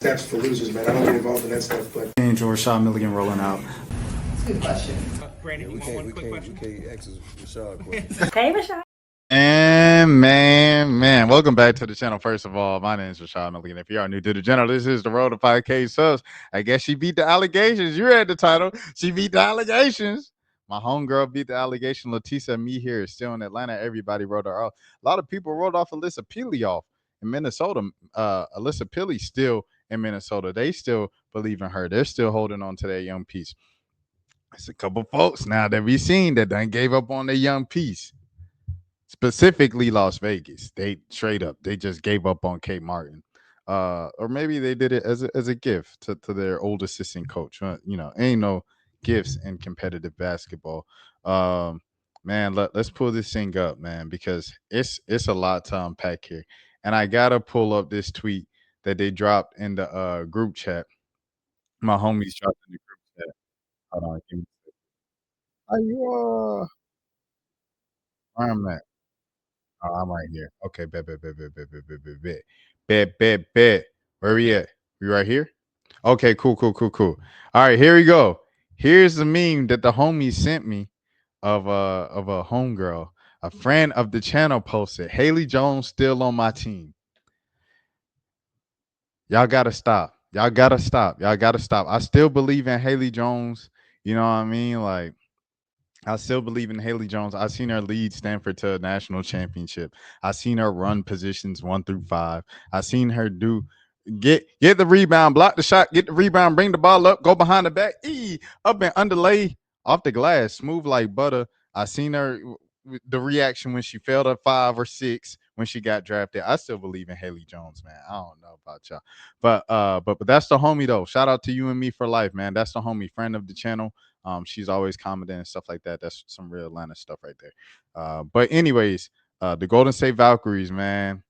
That's for losers, man. I don't get involved in that stuff. But Angel Rashad Milligan rolling out. That's a good question. Brandon, we can't ask Rashad questions. Hey, Rashad. And man, welcome back to the channel. First of all, my name is Rashad Milligan. If you are new to the channel, this is the road to 5K subs. I guess she beat the allegations. You read the title. She beat the allegations. My homegirl beat the allegation. Leticia, me here, is still in Atlanta. Everybody wrote her off. A lot of people wrote off Alyssa Peely off in Minnesota. Alyssa Peely still in Minnesota. They still believe in her. They're still holding on to their young piece. It's a couple folks now that we seen that done gave up on their young piece. Specifically Las Vegas. They straight up, they just gave up on Kate Martin. Or maybe they did it as a gift to their old assistant coach. Ain't no gifts in competitive basketball. Man, let's pull this thing up, man, because it's a lot to unpack here. And I gotta pull up this tweet that they dropped in the group chat. My homies dropped in the group chat. Hold on, give me a second. Are you where I'm at? Oh, I'm right here. Okay, bet. Where we at? We right here? Okay, cool. All right, here we go. Here's the meme that the homie sent me of a homegirl, a friend of the channel posted. Haley Jones still on my team. Y'all gotta stop. I still believe in Haley Jones. You know what I mean? Like, I still believe in Haley Jones. I've seen her lead Stanford to a national championship. I've seen her run positions 1 through 5. I've seen her get the rebound, block the shot, get the rebound, bring the ball up, go behind the back, up and underlay off the glass, smooth like butter. I seen her the reaction when she failed at 5 or 6 when she got drafted. I still believe in Haley Jones, man. I don't know about y'all, but that's the homie though. Shout out to you and me for life, man. That's the homie, friend of the channel. She's always commenting and stuff like that. That's some real Atlanta stuff right there. But anyways, the Golden State Valkyries, man.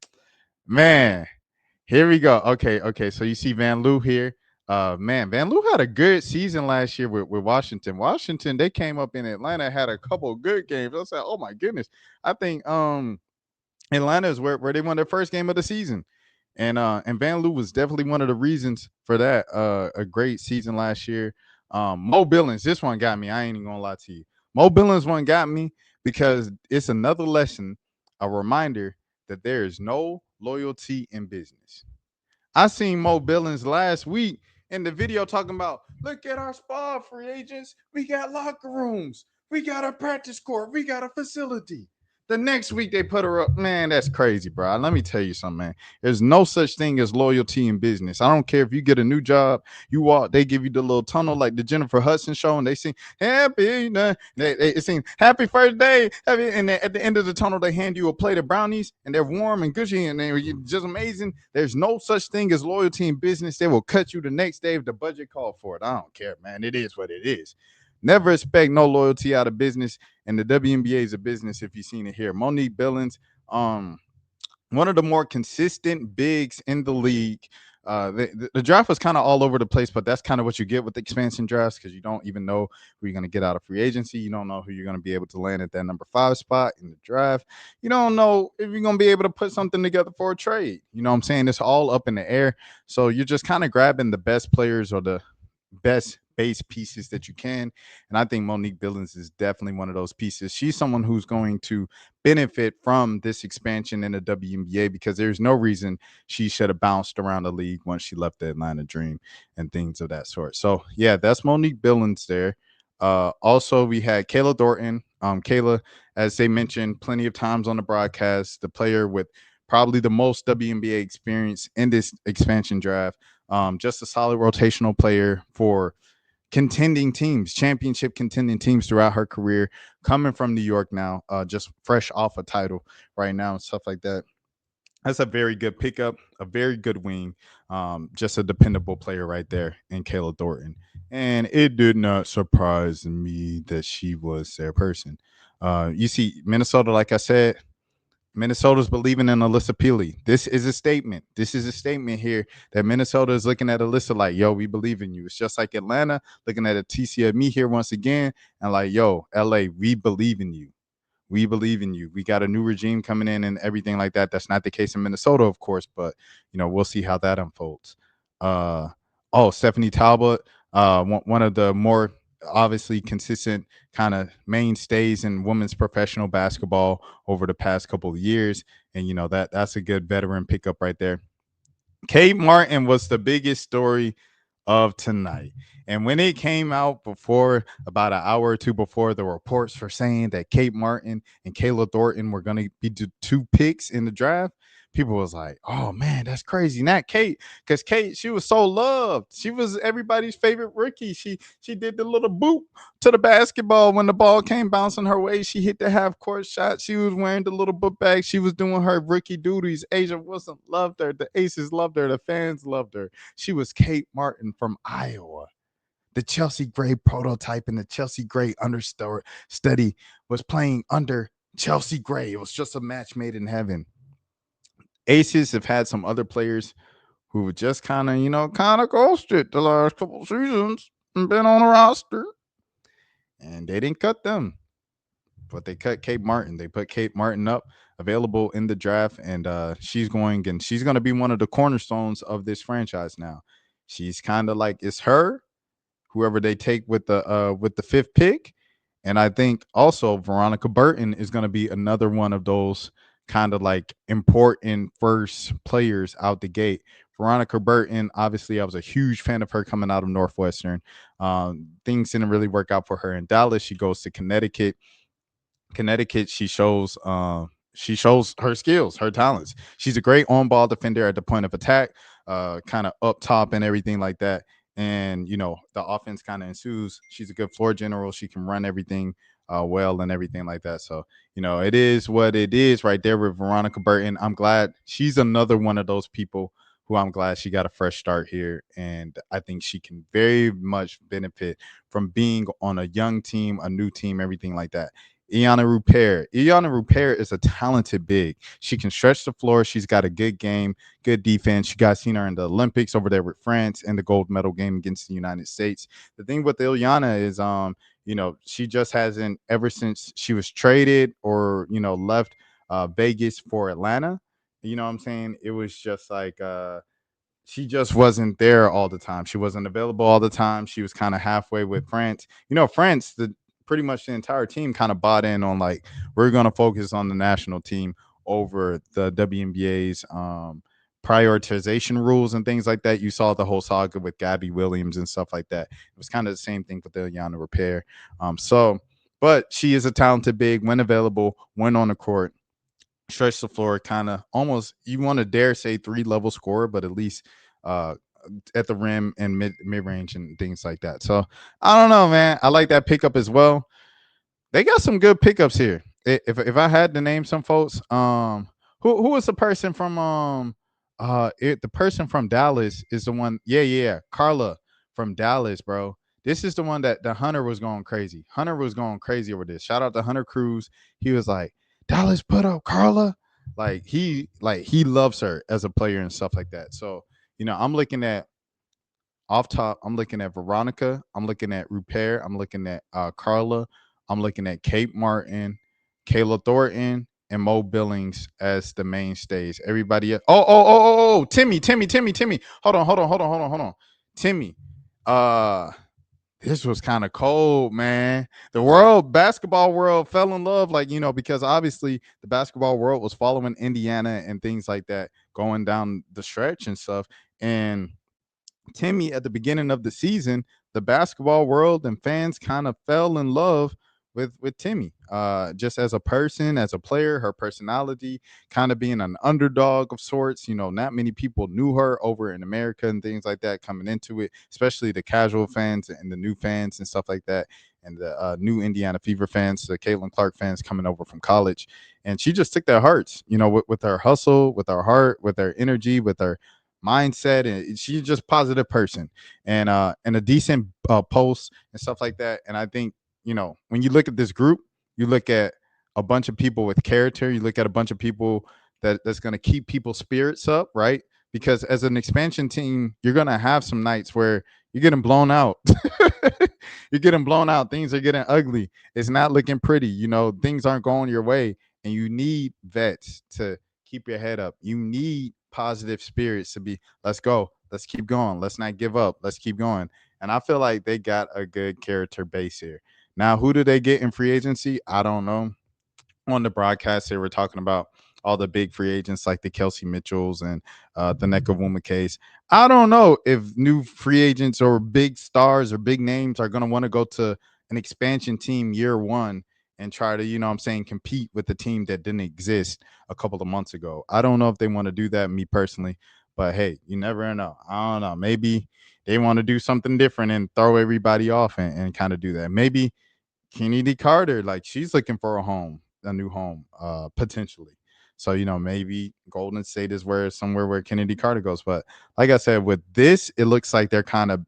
Here we go. Okay. So you see Vanloo here. Man, Vanloo had a good season last year with Washington. Washington, they came up in Atlanta, had a couple of good games. I was like, oh my goodness. I think Atlanta is where they won their first game of the season. And Vanloo was definitely one of the reasons for that. A great season last year. Mo Billings, this one got me. I ain't even gonna lie to you. Mo Billings one got me because it's another lesson, a reminder that there is no loyalty in business. I seen Mo Billings last week in the video talking about, look at our spa, free agents. We got locker rooms. We got a practice court. We got a facility. The next week they put her up. Man, that's crazy, bro. Let me tell you something, man. There's no such thing as loyalty in business. I don't care if you get a new job, you walk, they give you the little tunnel like the Jennifer Hudson show, and they sing happy, they sing happy first day. And at the end of the tunnel, they hand you a plate of brownies, and they're warm and gushy, and they're just amazing. There's no such thing as loyalty in business. They will cut you the next day if the budget called for it. I don't care, man. It is what it is. Never expect no loyalty out of business, and the WNBA is a business. If you've seen it here, Monique Billings, one of the more consistent bigs in the league. The draft was kind of all over the place, but that's kind of what you get with the expansion drafts because you don't even know who you're going to get out of free agency. You don't know who you're going to be able to land at that number 5 spot in the draft. You don't know if you're going to be able to put something together for a trade. You know what I'm saying? It's all up in the air. So you're just kind of grabbing the best players or the best base pieces that you can. And I think Monique Billings is definitely one of those pieces. She's someone who's going to benefit from this expansion in the WNBA because there's no reason she should have bounced around the league once she left the Atlanta Dream and things of that sort. So yeah, that's Monique Billings there. Also, we had Kayla Thornton. Kayla, as they mentioned plenty of times on the broadcast, the player with probably the most WNBA experience in this expansion draft. Just a solid rotational player for contending teams, championship contending teams throughout her career, coming from New York now, just fresh off a title right now and stuff like that. That's a very good pickup, a very good wing, just a dependable player right there in Kayla Thornton. And it did not surprise me that she was their person. You see, Minnesota, like I said, Minnesota's believing in Alyssa Peely. This is a statement. This is a statement here that Minnesota is looking at Alyssa like, yo, we believe in you. It's just like Atlanta looking at a TC of me here once again and like, yo, LA, we believe in you. We believe in you. We got a new regime coming in and everything like that. That's not the case in Minnesota, of course, but, we'll see how that unfolds. Stephanie Talbot, one of the more obviously consistent kind of mainstays in women's professional basketball over the past couple of years. And that's a good veteran pickup right there. Kate Martin was the biggest story of tonight. And when it came out before, about an hour or two before, the reports were saying that Kate Martin and Kayla Thornton were going to be the two picks in the draft. People was like, "Oh man, that's crazy!" Not Kate, because Kate, she was so loved. She was everybody's favorite rookie. She did the little boop to the basketball when the ball came bouncing her way. She hit the half court shot. She was wearing the little book bag. She was doing her rookie duties. Asia Wilson loved her. The Aces loved her. The fans loved her. She was Kate Martin from Iowa. The Chelsea Gray prototype and the Chelsea Gray understudy was playing under Chelsea Gray. It was just a match made in heaven. Aces have had some other players who just kind of ghosted the last couple seasons and been on the roster, and they didn't cut them. But they cut Kate Martin. They put Kate Martin up, available in the draft, and she's going to be one of the cornerstones of this franchise now. She's kind of like, it's her, whoever they take with the fifth pick, and I think also Veronica Burton is going to be another one of those kind of like important first players out the gate. Veronica Burton, obviously, I was a huge fan of her coming out of Northwestern. Things didn't really work out for her in Dallas. She goes to Connecticut. She shows her skills, her talents. She's a great on-ball defender at the point of attack, kind of up top and everything like that. And the offense kind of ensues. She's a good floor general. She can run everything well and everything like that. So it is what it is right there with Veronica Burton. I'm glad she's another one of those people who I'm glad she got a fresh start here, and I think she can very much benefit from being on a young team, a new team, everything like that. Iliana Rupert is a talented big. She can stretch the floor. She's got a good game, good defense. You guys seen her in the Olympics over there with France and the gold medal game against the United States. The thing with Iliana is, she just hasn't, ever since she was traded or left Vegas for Atlanta. You know what I'm saying? It was just like she just wasn't there all the time. She wasn't available all the time. She was kind of halfway with France. France, pretty much the entire team kind of bought in on like, we're going to focus on the national team over the WNBA's prioritization rules and things like that. You saw the whole saga with Gabby Williams and stuff like that. It was kind of the same thing with Iliana Repair. But she is a talented big, when available, when on the court, stretch the floor, kind of almost, you want to dare say 3-level scorer, but at least uh at the rim and mid range and things like that. So I don't know, man. I like that pickup as well. They got some good pickups here. If I had to name some folks, who was the person from the person from Dallas is the one. Yeah, Carla from Dallas, bro. This is the one that the Hunter was going crazy. Hunter was going crazy over this. Shout out to Hunter Cruz. He was like, Dallas put up Carla. He loves her as a player and stuff like that. So I'm looking at off top. I'm looking at Veronica. I'm looking at Rupert. I'm looking at Carla. I'm looking at Kate Martin, Kayla Thornton, and Mo Billings as the mainstays. Everybody else. Oh, Temi. Hold on. Temi. This was kind of cold, man. The basketball world fell in love, because obviously the basketball world was following Indiana and things like that going down the stretch and stuff. And Temi, at the beginning of the season, the basketball world and fans kind of fell in love with Temi, just as a person, as a player, her personality, kind of being an underdog of sorts. Not many people knew her over in America and things like that coming into it, especially the casual fans and the new fans and stuff like that, and the new Indiana Fever fans, the Caitlin Clark fans coming over from college. And she just took their hearts, with her hustle, with her heart, with her energy, with her mindset, and she's just a positive person, and a decent post and stuff like that. And I think when you look at this group, you look at a bunch of people with character, you look at a bunch of people that's going to keep people's spirits up, right? Because as an expansion team, you're going to have some nights where you're getting blown out. You're getting blown out. Things are getting ugly. It's not looking pretty. Things aren't going your way, and you need vets to keep your head up. You need positive spirits to be, let's go. Let's keep going. Let's not give up. Let's keep going. And I feel like they got a good character base here. Now, who do they get in free agency? I don't know. On the broadcast, they were talking about all the big free agents like the Kelsey Mitchells and the Nekavuma case. I don't know if new free agents or big stars or big names are going to want to go to an expansion team year one and try to, compete with the team that didn't exist a couple of months ago. I don't know if they want to do that, me personally, but hey, you never know. I don't know. Maybe they want to do something different and throw everybody off and kind of do that. Maybe Kennedy Carter, like she's looking for a new home, potentially. So, maybe Golden State is somewhere where Kennedy Carter goes. But like I said, with this, it looks like they're kind of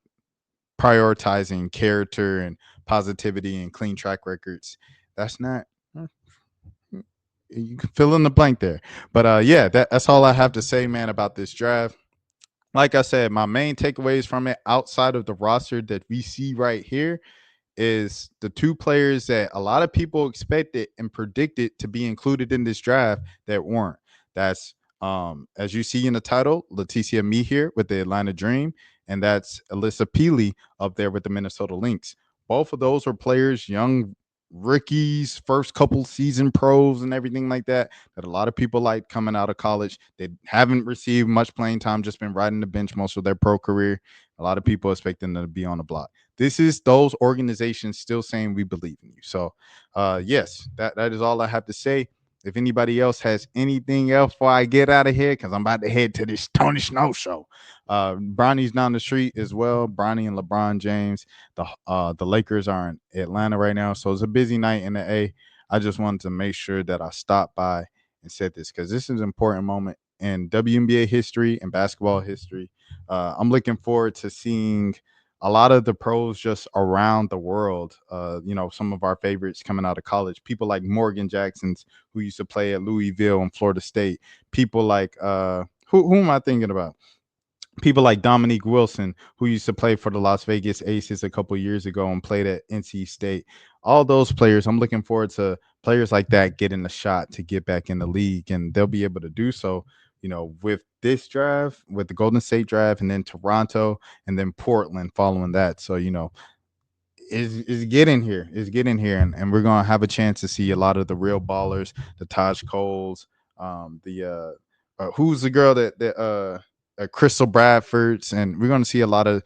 prioritizing character and positivity and clean track records. That's not, you can fill in the blank there. But yeah, that's all I have to say, man, about this draft. Like I said, my main takeaways from it outside of the roster that we see right here is the two players that a lot of people expected and predicted to be included in this draft that weren't. That's as you see in the title, Leticia Me here with the Atlanta Dream, and that's Alyssa Peely up there with the Minnesota Lynx. Both of those are players, young rookies, first couple season pros and everything like that a lot of people like coming out of college. They haven't received much playing time, just been riding the bench most of their pro career. A lot of people expect them to be on the block. This is those organizations still saying we believe in you. So yes, that is all I have to say. If anybody else has anything else before I get out of here, because I'm about to head to this Tony Snow show. Bronny's down the street as well. Bronny and LeBron James. The Lakers are in Atlanta right now, so it's a busy night in the A. I just wanted to make sure that I stopped by and said this because this is an important moment in WNBA history and basketball history. I'm looking forward to seeing a lot of the pros just around the world. Some of our favorites coming out of college. People like Morgan Jacksons, who used to play at Louisville and Florida State. People like who am I thinking about? People like Dominique Wilson, who used to play for the Las Vegas Aces a couple years ago and played at NC State. All those players, I'm looking forward to players like that getting a shot to get back in the league, and they'll be able to do so, with this draft, with the Golden State draft, and then Toronto, and then Portland following that. So, is getting here. Is getting here, and we're gonna have a chance to see a lot of the real ballers, the Taj Coles, who's the girl that Crystal Bradfords, and we're going to see a lot of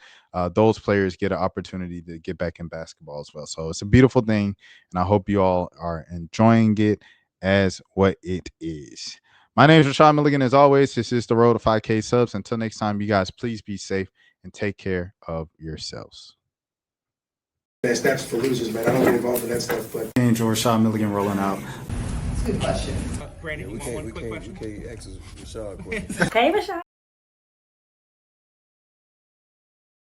those players get an opportunity to get back in basketball as well. So it's a beautiful thing, and I hope you all are enjoying it as what it is. My name is Rashad Milligan. As always, this is the road to 5K subs. Until next time, you guys, please be safe and take care of yourselves. That's for losers, man. I don't get involved in that stuff, but Angel Rashad Milligan rolling out. Good question. We can't ask Rashad a question. Hey, Rashad.